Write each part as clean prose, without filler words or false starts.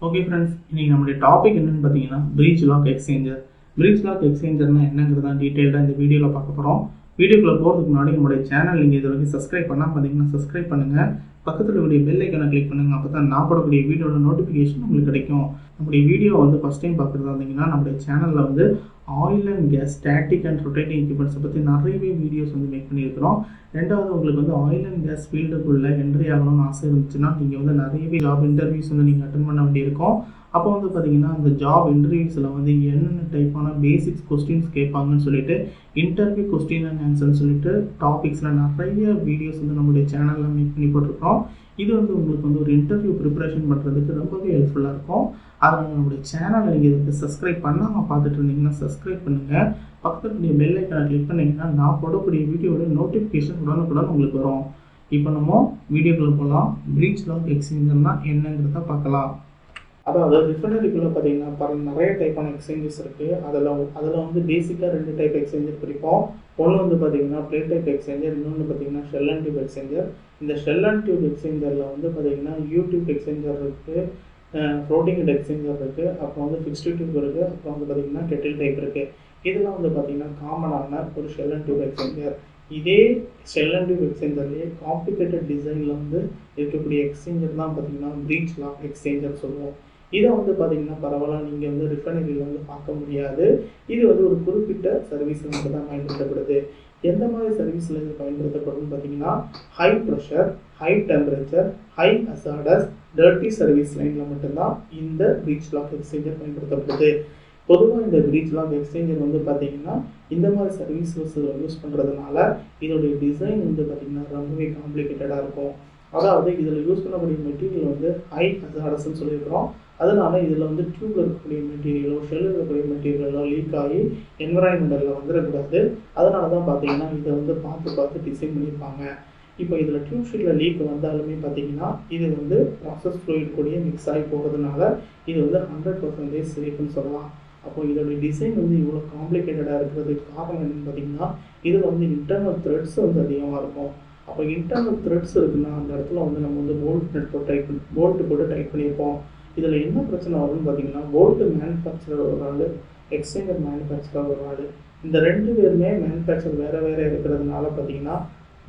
Okay friends, இன்றைக்கி நம்மளுடைய topic என்னென்னு பார்த்தீங்கன்னா breech-lock எக்ஸ்சேஞ்சர். breech-lock எக்ஸ்சேஞ்சர்னால் என்னங்கிறதான் டீட்டெயிலாக இந்த வீடியோவில் பார்க்க போகிறோம். வீடியோக்குள்ளே போகிறதுக்கு முன்னாடி நம்மளுடைய சேனல் நீங்கள் இது வரைக்கும் சப்ஸ்கிரைப் பண்ணால் பார்த்தீங்கன்னா சப்ஸ்கிரைப் பண்ணுங்கள். பக்கத்தில் இருக்கக்கூடிய பெல் ஐக்கானை கிளிக் பண்ணுங்கள். அப்போ தான் நான் போடக்கூடிய வீடியோட நோட்டிஃபிகேஷன் உங்களுக்கு கிடைக்கும். நம்முடைய வீடியோ ஃபஸ்ட் டைம் பார்க்குறதா இருந்தீங்கன்னா நம்மளுடைய சேனலில் oil and gas static and rotating எக்யூப்மெண்ட்ஸை பற்றி நிறையவே வீடியோஸ் மேக் பண்ணியிருக்கிறோம். ரெண்டாவது உங்களுக்கு ஆயில் அண்ட் கேஸ் ஃபீல்டுக்குள்ளே என்ட்ரி ஆகணும்னு ஆசை இருந்துச்சுன்னா நீங்கள் நிறையவே ஜாப் இன்டர்வியூஸ் நீங்கள் அட்டன் பண்ண வேண்டியிருக்கும். அப்போ பார்த்தீங்கன்னா அந்த ஜாப் இன்டர்வியூஸில் என்னென்ன டைப்பான பேசிக்ஸ் கொஸ்டின்ஸ் கேட்பாங்கன்னு சொல்லிட்டு இன்டர்வியூ கொஸ்டின் அண்ட் ஆன்சர்னு சொல்லிட்டு டாபிக்ஸில் நிறைய வீடியோஸ் நம்மளுடைய சேனலில் மேக் பண்ணி போட்டிருக்கோம். இது உங்களுக்கு ஒரு இன்டர்வியூ ப்ரிப்பரேஷன் பண்ணுறதுக்கு ரொம்பவே ஹெல்ப்ஃபுல்லாக இருக்கும். அதனால் நம்மளுடைய சேனலை நீங்கள் சப்ஸ்கிரைப் பண்ணாமல் பார்த்துட்டு இருந்தீங்கன்னா சப்ஸ்கிரைப் பண்ணுங்கள். பக்கத்தில் பெல் ஐக்கானை கிளிக் பண்ணிங்கன்னா நான் போடக்கூடிய வீடியோட நோட்டிஃபிகேஷன் உடனுக்குடன் உங்களுக்கு வரும். இப்போ நம்ம வீடியோக்குள்ளே போகலாம். breech-lock எக்ஸ்சேஞ்சர்னால் என்னங்கிறத பார்க்கலாம். அதாவது ரிஃபைனரிக்குள்ளே பார்த்தீங்கன்னா நிறைய டைப்பான எக்ஸ்சேஞ்சஸ் இருக்குது. அதில் பேசிக்காக 2 டைப் எக்ஸ்சேஞ்சர் பிரிப்போம். ஒன்று பார்த்தீங்கன்னா பிளேட் டைப் எக்ஸ்சேஞ்சர், இன்னொன்று பார்த்தீங்கன்னா ஷெல் அண்ட் டியூப் எக்ஸ்சேஞ்சர். இந்த ஷெல் அண்ட் டியூப் எக்ஸ்சேஞ்சரில் பார்த்தீங்கன்னா யூடியூப் எக்ஸ்சேஞ்சர் இருக்குது, ஃப்ளோட்டிங் ஹெட் எக்ஸ்சேஞ்சர் இருக்குது, அப்புறம் ஃபிக்ஸ்டு டியூப் இருக்குது, அப்புறம் பார்த்தீங்கன்னா கெட்டில் டைப் இருக்குது. இதெல்லாம் பார்த்தீங்கன்னா காமனான ஒரு ஷெல் அண்ட் டியூப் எக்ஸ்சேஞ்சர். இதே ஷெல் அண்ட் டியூப் எக்ஸ்சேஞ்சர்லேயே காம்ப்ளிகேட்டட் டிசைனில் இருக்கக்கூடிய எக்ஸ்சேஞ்சர் தான் பார்த்தீங்கன்னா breech-lock எக்ஸ்சேஞ்சர் சொல்லுவோம். இதை பார்த்தீங்கன்னா பரவாயில்ல நீங்கள் ரிஃபைனரியில் பார்க்க முடியாது. இது ஒரு குறிப்பிட்ட சர்வீஸில் மட்டும் தான் பயன்படுத்தப்படுது. எந்த மாதிரி சர்வீஸில் இது பயன்படுத்தப்படும்னு பார்த்தீங்கன்னா high pressure, high temperature, high hazardous, dirty service லைனில் மட்டும்தான் இந்த breech-lock எக்ஸ்சேஞ்சர் பயன்படுத்தப்படுது. பொதுவாக இந்த breech-lock எக்ஸ்சேஞ்சர் பார்த்தீங்கன்னா இந்த மாதிரி சர்வீசஸ் யூஸ் பண்ணுறதுனால இதோடைய டிசைன் பார்த்தீங்கன்னா ரொம்பவே காம்ப்ளிகேட்டடாக இருக்கும். அதாவது இதில் யூஸ் பண்ணக்கூடிய மெட்டீரியல் ஹை ஹசார்டஸ்ன்னு சொல்லியிருக்கிறோம். அதனால இதில் டியூப்ல இருக்கக்கூடிய மெட்டீரியலோ ஷெல்லில் இருக்கக்கூடிய மெட்டீரியலோ லீக் ஆகி என்விரான்மெண்டலில் வந்துடக்கூடாது. அதனால தான் பார்த்தீங்கன்னா இதை பார்த்து டிசைன் பண்ணியிருப்பாங்க. இப்போ இதில் டியூப் ஷீட்டில் லீக் வந்தாலுமே பார்த்தீங்கன்னா இது ப்ராசஸ் ஃப்ளூயிட் கூடிய மிக்ஸ் ஆகி போகிறதுனால இது 100% சேஃப்னு சொல்லலாம். அப்போ இதோடைய டிசைன் இவ்வளோ காம்ப்ளிகேட்டடாக இருக்கிறதுக்கு காரணம் என்னன்னு பார்த்தீங்கன்னா இது இன்டர்னல் த்ரெட்ஸ் அதிகமாக இருக்கும். அப்போ இன்டர்னல் த்ரெட்ஸ் இருக்குன்னா அந்த இடத்துல நம்ம போல்ட்டு போட்டு டைட் பண்ணியிருப்போம். இதில் என்ன பிரச்சனை வரும்னு பார்த்தீங்கன்னா போல்ட்டு மேனுஃபேக்சரர் ஒரு ஆள், எக்ஸ்சேஞ்சர் மேனுஃபேக்சரர் ஒரு ஆள், இந்த 2 பேருமே மேனுஃபேக்சர் வேறு வேறு இருக்கிறதுனால பார்த்தீங்கன்னா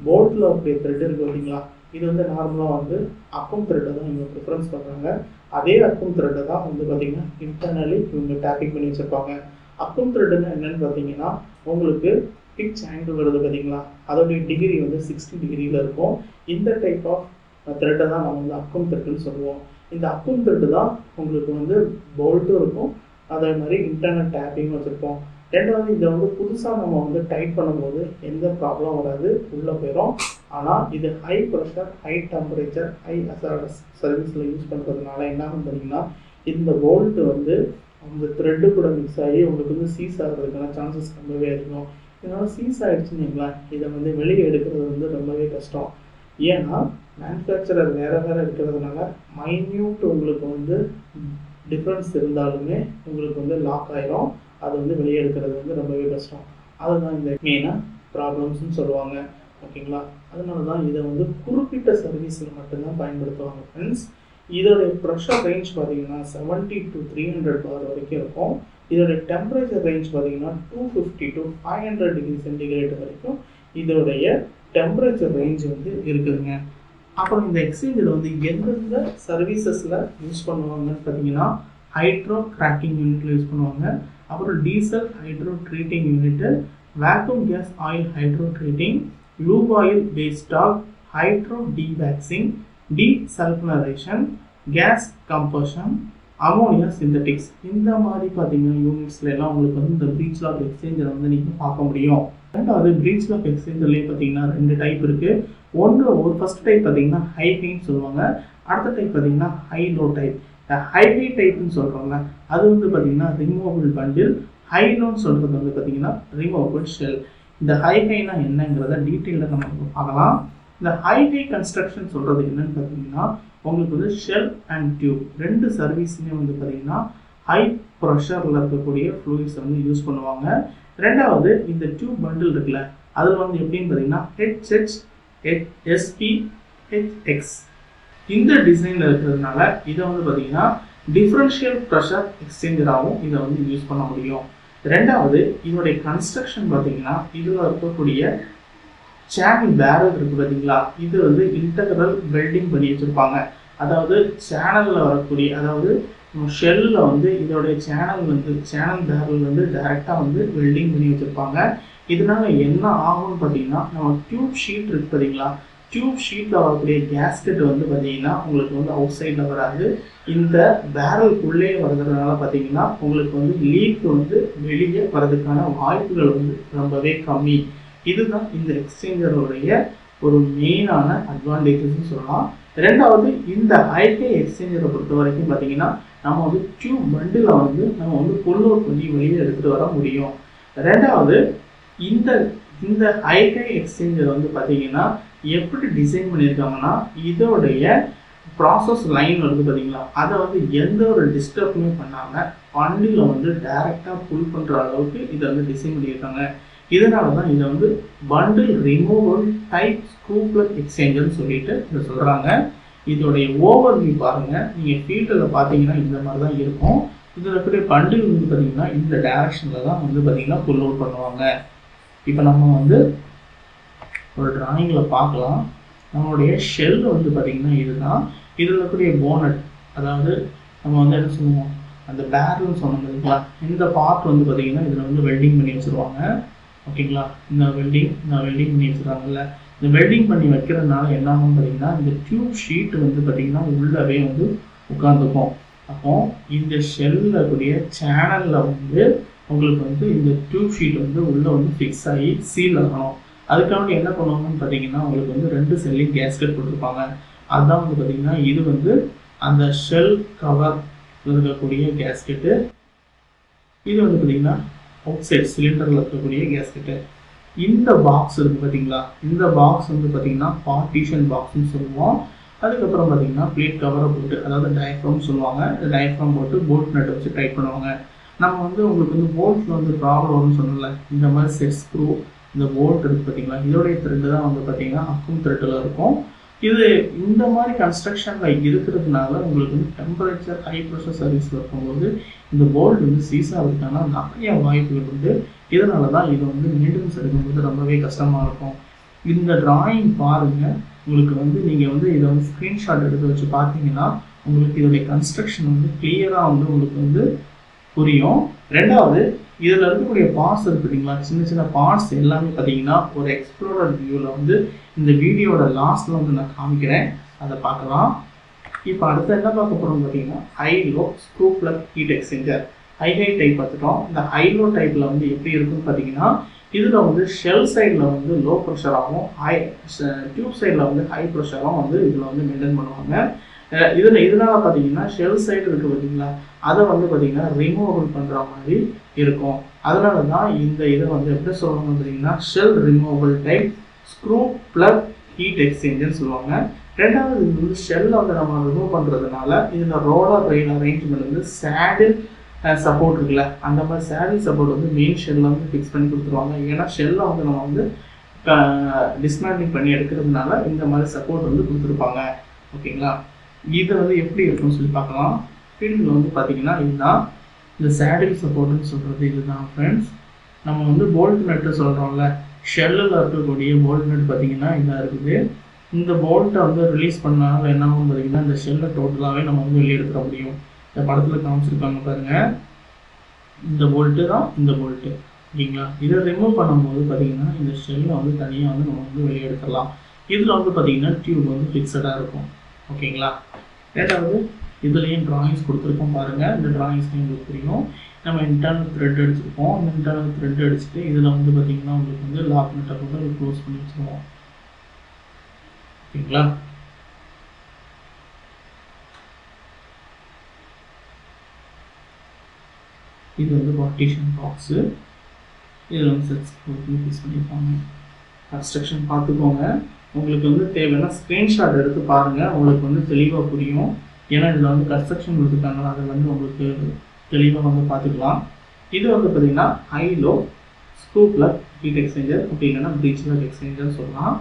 போல்ட்டில் அப்படியே த்ரெட் இருக்குது பார்த்தீங்களா, இது நார்மலாக அக்கம் த்ரெட்டை தான் இவங்க ப்ரிஃபரன்ஸ் பண்ணுறாங்க. அதே அக்கம் த்ரெட்டை தான் பார்த்தீங்கன்னா இன்டர்னலி இவங்க டேப்பிங் பண்ணி வச்சுருப்பாங்க. அக்கம் த்ரெட்டுன்னு என்னென்னு பார்த்தீங்கன்னா உங்களுக்கு பிச் ஆங்கிள் வருது பார்த்தீங்களா, அதோடைய டிகிரி 60 டிகிரியில் இருக்கும். இந்த டைப் ஆஃப் த்ரெட்டை தான் நம்ம அக்கம் த்ரெட்டுன்னு சொல்லுவோம். இந்த அக்கம் த்ரெட்டு தான் உங்களுக்கு போல்ட்டும் இருக்கும், அதே மாதிரி இன்டர்னல் டேப்பிங்கும் வச்சுருப்போம். ரெண்டாவது இதை புதுசாக நம்ம டைட் பண்ணும்போது எந்த ப்ராப்ளம் வராது, உள்ளே போயிடும். ஆனால் இது high pressure, high temperature, high hazardous சர்வீஸில் யூஸ் பண்ணுறதுனால என்னன்னு பார்த்தீங்கன்னா இந்த போல்ட்டு அந்த த்ரெட்டு கூட மிக்ஸ் ஆகி உங்களுக்கு சீஸ் ஆகிறதுக்கான சான்சஸ் ரொம்பவே அதிகம். இதனால் சீஸ் ஆகிடுச்சுன்னு இதை வெளியே எடுக்கிறது ரொம்பவே கஷ்டம். ஏன்னா மேனுஃபேக்சரர் வேறு வேறு இருக்கிறதுனால மைன்யூட் உங்களுக்கு டிஃப்ரென்ஸ் இருந்தாலுமே உங்களுக்கு லாக் ஆகிரும். அது வெளியே எடுக்கிறது ரொம்பவே கஷ்டம். அதுதான் இந்த மெயினாக ப்ராப்ளம்ஸ்னு சொல்லுவாங்க. ஓகேங்களா, அதனால தான் இதை குறிப்பிட்ட சர்வீஸில் மட்டும்தான் பயன்படுத்துவாங்க ஃப்ரெண்ட்ஸ். இதோடைய ப்ரெஷர் ரேஞ்ச் பார்த்தீங்கன்னா 70 to 300 பார் வரைக்கும் இருக்கும். இதோடைய டெம்பரேச்சர் ரேஞ்ச் பார்த்தீங்கன்னா 250 to 500 டிகிரி சென்டிகிரேட் வரைக்கும் இதோடைய டெம்பரேச்சர் ரேஞ்ச் இருக்குதுங்க. அப்புறம் இந்த எக்ஸ்சேஞ்சர் எந்தெந்த சர்வீசஸில் யூஸ் பண்ணுவாங்கன்னு பார்த்தீங்கன்னா ஹைட்ரோ கிராக்கிங் யூனிட்டில் யூஸ் பண்ணுவாங்க, அப்புறம் diesel hydro treating unit, vacuum gas oil hydro treating, lube oil base stock, hydro dewaxing, desulphurisation, gas combustion, ammonia synthetics. இந்த மாதிரி பார்த்தீங்கன்னா யூனிட்ஸ்ல எல்லாம் உங்களுக்கு இந்த breech-lock எக்ஸ்சேஞ்சரை நீங்கள் பார்க்க முடியும். ரெண்டாவது breech-lock எக்ஸ்சேஞ்சர்லேயே பார்த்தீங்கன்னா 2 டைப் இருக்குது. ஒரு ஃபர்ஸ்ட் டைப் பார்த்தீங்கன்னா ஹை ஹைன்னு சொல்லுவாங்க, அடுத்த டைப் பார்த்தீங்கன்னா high low type. High high டைப்னு சொல்கிறோம்ல அது பார்த்தீங்கன்னா ரிமூவபிள் பண்டில், ஹை லோன்னு சொல்கிறது பார்த்தீங்கன்னா ரிமூவபிள் ஷெல். இந்த ஹை ஹைனா என்னங்கிறத டீட்டெயிலாக நம்ம பார்க்கலாம். இந்த ஹை ஹை கன்ஸ்ட்ரக்ஷன் சொல்கிறது என்னன்னு பார்த்தீங்கன்னா உங்களுக்கு ஷெல் அண்ட் டியூப் 2 சர்வீஸுமே பார்த்தீங்கன்னா ஹை ப்ரெஷரில் இருக்கக்கூடிய ஃப்ளூயிட்ஸ் யூஸ் பண்ணுவாங்க. ரெண்டாவது இந்த டியூப் பண்டில் இருக்குல்ல அதில் எப்படின்னு பார்த்தீங்கன்னா HH, SP, HX இந்த டிசைனில் இருக்கிறதுனால இதை பார்த்தீங்கன்னா டிஃபரன்ஷியல் ப்ரெஷர் எக்ஸ்சேஞ்சராகவும் இதை வந்து யூஸ் பண்ண முடியும். ரெண்டாவது, இதனுடைய கன்ஸ்ட்ரக்ஷன் பார்த்தீங்கன்னா இதில் இருக்கக்கூடிய சேனல் பேரல் இருக்குது பார்த்தீங்களா, இது வந்து இன்டெக்ரல் வெல்டிங் பண்ணி வச்சுருப்பாங்க. அதாவது சேனலில் வரக்கூடிய, அதாவது ஷெல்லில் வந்து இதோடைய சேனல் பேரல் வந்து டைரெக்டாக வந்து வெல்டிங் பண்ணி வச்சுருப்பாங்க. இதனால என்ன ஆகும்னு பார்த்தீங்கன்னா, நம்ம டியூப் ஷீட் இருக்குது பார்த்தீங்களா, டியூப் ஷீட்டில் வரக்கூடிய கேஸ்கெட் வந்து பார்த்தீங்கன்னா உங்களுக்கு வந்து அவுட் சைடில் வராது. இந்த பேரலுக்குள்ளே வர்றதுனால பார்த்தீங்கன்னா உங்களுக்கு வந்து லீக் வந்து வெளியே வர்றதுக்கான வாய்ப்புகள் வந்து ரொம்பவே கம்மி. இதுதான் இந்த எக்ஸ்சேஞ்சருடைய ஒரு மெயினான அட்வான்டேஜஸ்ன்னு சொல்லலாம். ரெண்டாவது, இந்த ஹைகை எக்ஸ்சேஞ்சரை பொறுத்த வரைக்கும் பார்த்தீங்கன்னா நம்ம வந்து டியூப் பண்டில் வந்து நம்ம வந்து புல் அவுட் பண்ணி வெளியே எடுத்துகிட்டு வர முடியும். ரெண்டாவது, இந்த இந்த ஹைகை எக்ஸ்சேஞ்சர் வந்து பார்த்தீங்கன்னா எப்படி டிசைன் பண்ணியிருக்காங்கன்னா, இதோடைய ப்ராசஸ் லைன் வந்து பார்த்தீங்களா, அதை வந்து எந்த ஒரு டிஸ்டர்புமே பண்ணாமல் பண்டில் வந்து டைரெக்டாக புல் பண்ணுற அளவுக்கு இதை வந்து டிசைன் பண்ணியிருக்காங்க. இதனால தான் இதை வந்து bundle removal type screw plug எக்ஸ்சேஞ்சர்னு சொல்லிட்டு இதை சொல்கிறாங்க. இதோடைய ஓவர்வியூ பாருங்கள், நீங்கள் ஃபீல்டில் பார்த்தீங்கன்னா இந்த மாதிரி தான் இருக்கும். இதில் இருக்கக்கூடிய பண்டில் வந்து பார்த்தீங்கன்னா இந்த டைரக்ஷனில் தான் வந்து பார்த்தீங்கன்னா புல் அவுட் பண்ணுவாங்க. இப்போ நம்ம வந்து ஒரு டிராயிங்கில் பார்க்கலாம். நம்மளுடைய ஷெல் வந்து பார்த்திங்கன்னா இதுதான். இதில் இருக்கக்கூடிய போனட், அதாவது நம்ம வந்து என்ன சொல்லுவோம், அந்த பேரல்னு சொன்னோம் இல்லைங்களா, இந்த பார்ட் வந்து பார்த்திங்கன்னா இதில் வந்து வெல்டிங் பண்ணி வச்சுருவாங்க. ஓகேங்களா, இந்த வெல்டிங் பண்ணி வச்சுருக்காங்கல்ல, இந்த வெல்டிங் பண்ணி வைக்கிறதுனால என்ன ஆகும் பார்த்திங்கன்னா, இந்த டியூப் ஷீட் வந்து பார்த்திங்கன்னா உள்ளவே வந்து உட்காந்துக்கும். அப்போ இந்த ஷெல்லில் இருக்கக்கூடிய சேனலில் வந்து உங்களுக்கு வந்து இந்த டியூப் ஷீட் வந்து உள்ளே வந்து ஃபிக்ஸ் ஆகி சீல் ஆகணும். அதுக்காக என்ன பண்ணுவாங்கன்னு பார்த்தீங்கன்னா உங்களுக்கு வந்து 2 செல்லிங் கேஸ்கெட் கொடுத்துருப்பாங்க. அதுதான் வந்து பார்த்தீங்கன்னா இது வந்து அந்த ஷெல் கவர் இருக்கக்கூடிய கேஸ்கெட்டு. இது வந்து பார்த்தீங்கன்னா அவுட் சைட் சிலிண்டரில் இருக்கக்கூடிய கேஸ்கெட்டு. இந்த பாக்ஸ் இருக்குது பார்த்தீங்களா, இந்த பாக்ஸ் வந்து பார்த்தீங்கன்னா பார்ட்டிஷன் பாக்ஸ்ன்னு சொல்லுவோம். அதுக்கப்புறம் பார்த்தீங்கன்னா பிளேட் கவரை போட்டு, அதாவது டயஃப்ராம் சொல்லுவாங்க, இந்த டயஃப்ராம் போட்டு போல்ட் நட்டை வச்சு டைட் பண்ணுவாங்க. நம்ம வந்து உங்களுக்கு வந்து போல்ட்டில் வந்து ப்ராப்ளம் வரும்னு சொன்னல, இந்த மாதிரி செட் ஸ்க்ரூ, இந்த போல்ட் இருக்குது பார்த்தீங்களா, இதோடைய த்ரெட்டு தான் வந்து பார்த்தீங்கன்னா அக்கும் த்ரெட்டில் இருக்கும். இது இந்த மாதிரி கன்ஸ்ட்ரக்ஷனில் இருக்கிறதுனால உங்களுக்கு வந்து டெம்பரேச்சர் ஹை ப்ரெஷர் சர்வீஸில் இருக்கும்போது இந்த போல்ட் வந்து சீஸ் ஆகிறதுக்கான நிறைய வாய்ப்புகள் உண்டு. இதனால தான் இதை வந்து மெயின்டெனன்ஸ் எடுக்கும்போது ரொம்பவே கஷ்டமாக இருக்கும். இந்த டிராயிங் பாருங்கள், உங்களுக்கு வந்து நீங்கள் வந்து இதை வந்து ஸ்க்ரீன்ஷாட் எடுத்து வச்சு பார்த்தீங்கன்னா உங்களுக்கு இதோடைய கன்ஸ்ட்ரக்ஷன் வந்து கிளியராக வந்து உங்களுக்கு வந்து புரியும். ரெண்டாவது, இதில் இருக்கக்கூடிய பார்ட்ஸ் இருக்கு பார்த்தீங்களா, சின்ன சின்ன பார்ட்ஸ் எல்லாமே பார்த்தீங்கன்னா ஒரு எக்ஸ்ப்ளோரர் வியூவில் வந்து இந்த வீடியோட லாஸ்ட்டில் வந்து நான் காமிக்கிறேன், அதை பார்க்கலாம். இப்போ அடுத்து என்ன பார்க்க போகிறோம்னு பார்த்தீங்கன்னா high-low screw plug heat exchanger. High type பார்த்துட்டோம். இந்த ஹை-லோ டைப்பில் வந்து எப்படி இருக்குன்னு பார்த்தீங்கன்னா இதில் வந்து ஷெல் சைடில் வந்து லோ ப்ரெஷராகவும் டியூப் சைடில் வந்து ஹை ப்ரெஷராகவும் வந்து இதில் வந்து மெயின்டைன் பண்ணுவாங்க. இதனால் பார்த்தீங்கன்னா ஷெல் சைடு இருக்குது பார்த்தீங்களா, அதை வந்து பார்த்தீங்கன்னா ரிமூவல் பண்ணுற மாதிரி இருக்கும். அதனால தான் இந்த இதை வந்து எப்படி சொல்லணும்னு பார்த்தீங்கன்னா shell removal type screw plug heat எக்ஸ்சேஞ்சர்னு சொல்லுவாங்க. ரெண்டாவது, இது வந்து ஷெல்லை வந்து நம்ம ரிமூவ் பண்ணுறதுனால இதில் ரோலர் ரெயில் அரேஞ்ச்மெண்ட் வந்து சேடில் சப்போர்ட் இருக்குல்ல, அந்த மாதிரி சேடில் சப்போர்ட் வந்து மெயின் ஷெல்லில் வந்து ஃபிக்ஸ் பண்ணி கொடுத்துருவாங்க. ஏன்னா ஷெல்லை வந்து நம்ம வந்து டிஸ்மேண்டிங் பண்ணி எடுக்கிறதுனால இந்த மாதிரி சப்போர்ட் வந்து கொடுத்துருப்பாங்க. ஓகேங்களா, இது வந்து எப்படி இருக்குன்னு சொல்லி பார்க்கலாம். ஃபீல்டில் வந்து பார்த்தீங்கன்னா இதுதான் இந்த சேடில் சப்போர்ட்னு சொல்கிறது. இதுதான் ஃப்ரெண்ட்ஸ், நம்ம வந்து போல்ட் நட்டு சொல்கிறோம்ல, ஷெல்லில் இருக்கக்கூடிய போல்ட் நட் பார்த்தீங்கன்னா இதாக இருக்குது. இந்த போல்ட்டை வந்து ரிலீஸ் பண்ணாலும் என்ன ஆகும் பார்த்தீங்கன்னா இந்த ஷெல்லை டோட்டலாகவே நம்ம வந்து வெளியே எடுத்துட முடியும். இந்த படத்தில் காமிச்சிருக்காங்க பாருங்கள், இந்த போல்ட்டு தான் இந்த போல்ட்டு. ஓகேங்களா, இதை ரிமூவ் பண்ணும்போது பார்த்தீங்கன்னா இந்த ஷெல்லை வந்து தனியாக வந்து நம்ம வந்து வெளியே எடுத்துடலாம். இதில் வந்து பார்த்தீங்கன்னா டியூப் வந்து ஃபிக்ஸடாக இருக்கும். ஓகேங்களா, ரெண்டாவது இதுலேயும் ட்ராயிங்ஸ் கொடுத்துருக்கோம் பாருங்கள். இந்த ட்ராயிங்ஸ் உங்களுக்கு புரியும். நம்ம இன்டர்னல் த்ரெட் அடிச்சிருப்போம். இந்த இன்டர்னல் த்ரெட் அடிச்சுட்டு இதில் வந்து பார்த்திங்கன்னா உங்களுக்கு வந்து லாக் நட்டை போட்டு க்ளோஸ் பண்ணி வச்சுருவோம். ஓகேங்களா, இது வந்து பார்ட்டிஷன் பாக்ஸு. இதில் வந்து செட்ஸ் போட்டு ஃபிக்ஸ் பண்ணியிருப்பாங்க. கன்ஸ்ட்ரக்ஷன் பார்த்துக்கோங்க. உங்களுக்கு வந்து தேவைன்னா ஸ்க்ரீன்ஷாட் எடுத்து பாருங்கள், உங்களுக்கு வந்து தெளிவாக புரியும். ஏன்னா இதில் வந்து கன்ஸ்ட்ரக்ஷன் கொடுத்துருக்காங்க, அதை வந்து உங்களுக்கு தெளிவாக வந்து பார்த்துக்கலாம். இது வந்து பார்த்திங்கன்னா high-low screw plug heat exchanger, அப்படி இல்லைன்னா breech-lock எக்ஸ்சேஞ்சர்னு சொல்லலாம்.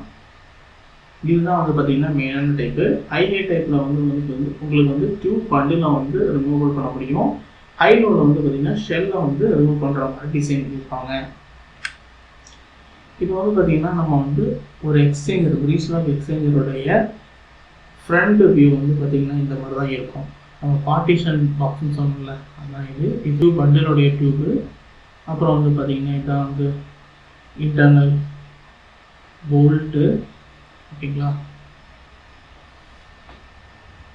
இதுதான் வந்து பார்த்தீங்கன்னா மெயினான டைப்பு. ஹை டைப்பில் வந்து உங்களுக்கு வந்து டியூப் பண்டில் வந்து ரிமூவல் பண்ண முடியும். ஹை லோவில் வந்து பார்த்தீங்கன்னா ஷெல்லை வந்து ரிமூவ் பண்ணுற மாதிரி டிசைன் பண்ணியிருப்பாங்க. இப்போ வந்து பார்த்தீங்கன்னா நம்ம வந்து ஒரு எக்ஸ்சேஞ்சர் breech-lock எக்ஸ்சேஞ்சருடைய ஃப்ரண்ட் வியூ வந்து பார்த்தீங்கன்னா இந்த மாதிரி தான் இருக்கும். நம்ம பார்ட்டிஷன் பாக்ஸ்ன்னு சொன்னோம்ல, அதான் இது பண்டிலுடைய டியூபு. அப்புறம் வந்து பார்த்தீங்கன்னா இதான் வந்து இன்டர்னல் போல்ட்டு. ஓகேங்களா,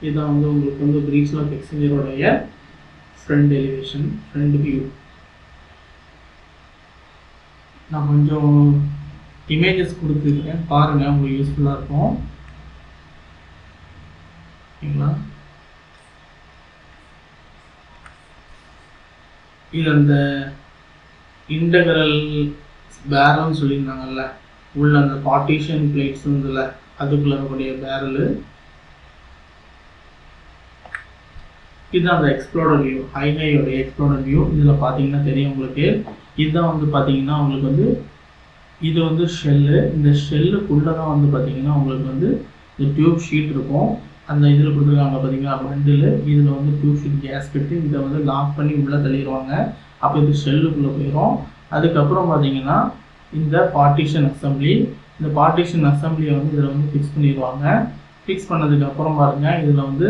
இதுதான் வந்து உங்களுக்கு வந்து breech-lock எக்ஸ்சேஞ்சருடைய ஃப்ரண்ட் எலிவேஷன், ஃப்ரண்ட் வியூ. நான் கொஞ்சம் இமேஜஸ் கொடுத்துருக்கேன், பாருங்கள், உங்களுக்கு யூஸ்ஃபுல்லாக இருக்கும். ஓகேங்களா, இது அந்த இன்டகரல் பேரல்னு சொல்லியிருந்தாங்கல்ல, உள்ள அந்த பார்ட்டிஷன் பிளேட்ஸ் இருந்துல அதுக்குள்ள இருக்கக்கூடிய பேரலு. இதுதான் அந்த எக்ஸ்ப்ளோரர் வியூ, ஹையோடைய எக்ஸ்ப்ளோரர் வியூ. இதில் பார்த்தீங்கன்னா தெரியும் உங்களுக்கு. இதுதான் வந்து பார்த்தீங்கன்னா உங்களுக்கு வந்து இது வந்து ஷெல்லு. இந்த ஷெல்லுக்குள்ளே தான் வந்து பார்த்தீங்கன்னா உங்களுக்கு வந்து இந்த டியூப் ஷீட் இருக்கும். அந்த இதில் கொடுத்துருக்காங்க பார்த்தீங்கன்னா பண்டில். இதில் வந்து டியூப் ஷீட் கேஸ்கெட்டு, இதை வந்து லாக் பண்ணி உள்ளே தள்ளிடுவாங்க. அப்போ இது ஷெல்லுக்குள்ளே போயிடும். அதுக்கப்புறம் பார்த்தீங்கன்னா இந்த பார்ட்டிஷன் அசம்பிளி, இந்த பார்ட்டிஷன் அசம்பிளியை வந்து இதில் வந்து ஃபிக்ஸ் பண்ணிடுவாங்க. ஃபிக்ஸ் பண்ணதுக்கப்புறம் பாருங்கள், இதில் வந்து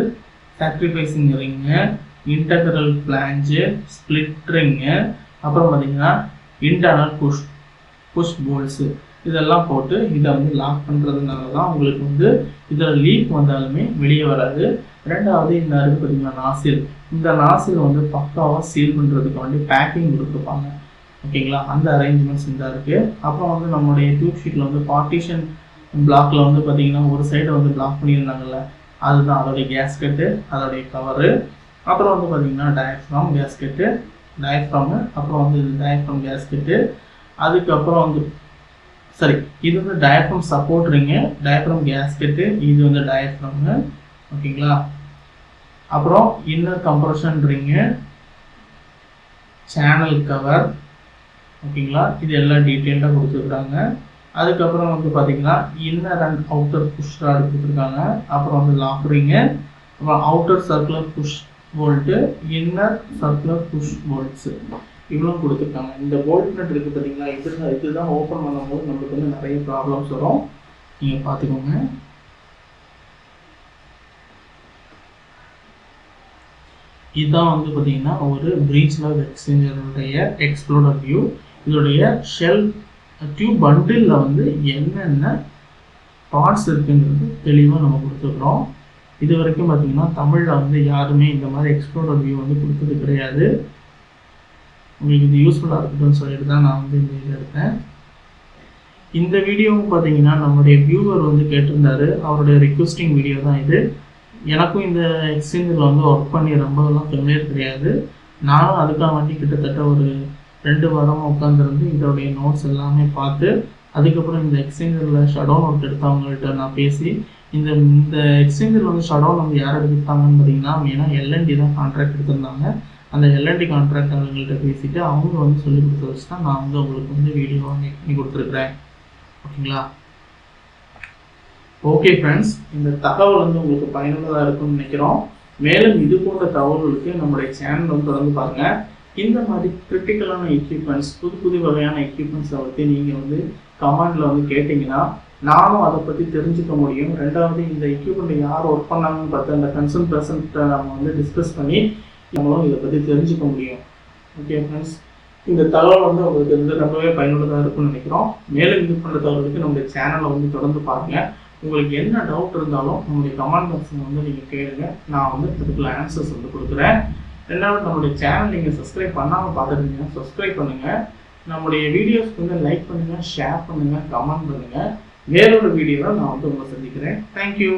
sacrificing ring, integral flange, split ring, அப்புறம் பார்த்தீங்கன்னா இன்டர்னல் புஷ் போல்ட்ஸு இதெல்லாம் போட்டு இதை வந்து லாக் பண்ணுறதுனால தான் உங்களுக்கு வந்து இதில் லீக் வந்தாலுமே வெளியே வராது. ரெண்டாவது இந்த இருக்குது பார்த்தீங்கன்னா நாசில். இந்த நாசில் வந்து பக்காவாக சீல் பண்ணுறதுக்கு வந்து பேக்கிங் கொடுத்துருப்பாங்க. ஓகேங்களா, அந்த அரேஞ்ச்மெண்ட்ஸ் இந்த இருக்குது. அப்புறம் வந்து நம்மளுடைய டியூப் ஷீட்டில் வந்து பார்ட்டிஷன் பிளாக்ல வந்து பார்த்தீங்கன்னா ஒரு சைடை வந்து பிளாக் பண்ணியிருந்தாங்கல்ல, அதுதான் அதோடைய கேஸ்கெட்டு, அதோடைய கவரு. அப்புறம் வந்து பார்த்தீங்கன்னா டயஃப்ராம் கேஸ்கெட்டு, டயஃப்ராமு, அப்புறம் வந்து இது டயஃப்ராம் கேஸ்கெட்டு. அதுக்கப்புறம் வந்து இது வந்து diaphragm support ring, diaphragm gasket, இது வந்து டயஃப்ராமு. ஓகேங்களா, அப்புறம் inner compression ring, channel cover. ஓகேங்களா, இது எல்லாம் டீட்டெயில்டாக கொடுத்துருக்காங்க. அதுக்கப்புறம் வந்து பார்த்தீங்கன்னா inner and outer push rod கொடுத்துருக்காங்க. அப்புறம் வந்து லாக் ரிங்கு, அப்புறம் outer circular push bolt, inner circular push bolts இவ்வளோ கொடுத்துருக்காங்க. இந்த போல்ட் நட் இருக்குது பார்த்தீங்களா, இதுதான் ஓப்பன் பண்ணும்போது நம்மளுக்கு வந்து நிறைய ப்ராப்ளம்ஸ் வரும். நீங்கள் பார்த்துக்கோங்க. இதுதான் வந்து பார்த்தீங்கன்னா ஒரு breech-lock எக்ஸ்சேஞ்சருடைய எக்ஸ்ப்ளோரர் வியூ. இதோடைய ஷெல் டியூப் பண்டிலில் வந்து என்னென்ன பார்ட்ஸ் இருக்குங்கிறது தெளிவாக நம்ம கொடுத்துருக்குறோம். இது வரைக்கும் பார்த்தீங்கன்னா தமிழில் வந்து யாருமே இந்த மாதிரி எக்ஸ்ப்ளோரர் வியூ வந்து கொடுத்தது கிடையாது. உங்களுக்கு இது யூஸ்ஃபுல்லாக இருக்குதுன்னு சொல்லிட்டு தான் நான் வந்து இந்த இதில் எடுத்தேன். இந்த வீடியோவும் பார்த்தீங்கன்னா நம்மளுடைய வியூவர் வந்து கேட்டிருந்தாரு, அவருடைய ரிக்வெஸ்டிங் வீடியோ தான் இது. எனக்கும் இந்த எக்ஸ்சேஞ்சரில் வந்து ஒர்க் பண்ணி ரொம்பலாம் ஃபெமிலியர் கிடையாது. நானும் அதுக்காக வேண்டி கிட்டத்தட்ட ஒரு 2 வாரமாக உட்காந்துருந்து இதோடைய நோட்ஸ் எல்லாமே பார்த்து, அதுக்கப்புறம் இந்த எக்ஸ்சேஞ்சரில் ஷடவுன் ஒர்க் எடுத்தவங்கள்ட்ட நான் பேசி, இந்த எக்ஸ்சேஞ்சரில் வந்து ஷடவுன் வந்து யார் எடுத்துட்டாங்கன்னு பார்த்தீங்கன்னா மெயினாக எல்என்டி தான் கான்ட்ராக்ட் எடுத்திருந்தாங்க. அந்த எல்என்டி கான்ட்ராக்ட் அவங்கள்ட்ட பேசிவிட்டு அவங்க வந்து சொல்லி கொடுத்த வச்சு தான் நான் வந்து உங்களுக்கு வந்து வீடியோ மேக் பண்ணி கொடுத்துருக்குறேன். ஓகேங்களா, ஓகே ஃப்ரெண்ட்ஸ், இந்த தகவல் வந்து உங்களுக்கு பயனுள்ளதாக இருக்கும்னு நினைக்கிறோம். மேலும் இது போன்ற தகவல்களுக்கு நம்மளுடைய சேனல் வந்து தொடர்ந்து பாருங்கள். இந்த மாதிரி கிரிட்டிக்கலான எக்யூப்மெண்ட்ஸ், புது வகையான எக்யூப்மெண்ட்ஸை பற்றி நீங்கள் வந்து கமெண்டில் வந்து கேட்டிங்கன்னா நானும் அதை பற்றி தெரிஞ்சுக்க முடியும். ரெண்டாவது இந்த எக்யூப்மெண்ட்டை யார் ஒர்க் பண்ணாங்கன்னு பார்த்து அந்த கன்சர்ன் பர்சன்ட்டை நம்ம வந்து டிஸ்கஸ் பண்ணி நம்மளும் இதை பற்றி தெரிஞ்சுக்க முடியும். ஓகே ஃப்ரெண்ட்ஸ், இந்த தகவல் வந்து உங்களுக்கு வந்து ரொம்பவே பயனுள்ளதாக இருக்கும்னு நினைக்கிறோம். மேலும் இது பண்ணுற தகவலுக்கு நம்முடைய சேனலை வந்து தொடர்ந்து பாருங்கள். உங்களுக்கு என்ன டவுட் இருந்தாலும் நம்முடைய கமெண்ட் பாக்ஸில் வந்து நீங்கள் கேளுங்க, நான் வந்து அதுக்குள்ள ஆன்சர்ஸ் வந்து கொடுக்குறேன். ரெண்டாவது நம்மளுடைய சேனல் நீங்கள் சப்ஸ்கிரைப் பண்ணாமல் பார்த்துருந்தீங்கன்னா சப்ஸ்கிரைப் பண்ணுங்கள். நம்முடைய வீடியோஸ்க்கு வந்து லைக் பண்ணுங்கள், ஷேர் பண்ணுங்கள், கமெண்ட் பண்ணுங்கள். வேறொரு வீடியோவில் நான் வந்து உங்களை சந்திக்கிறேன். தேங்க்யூ.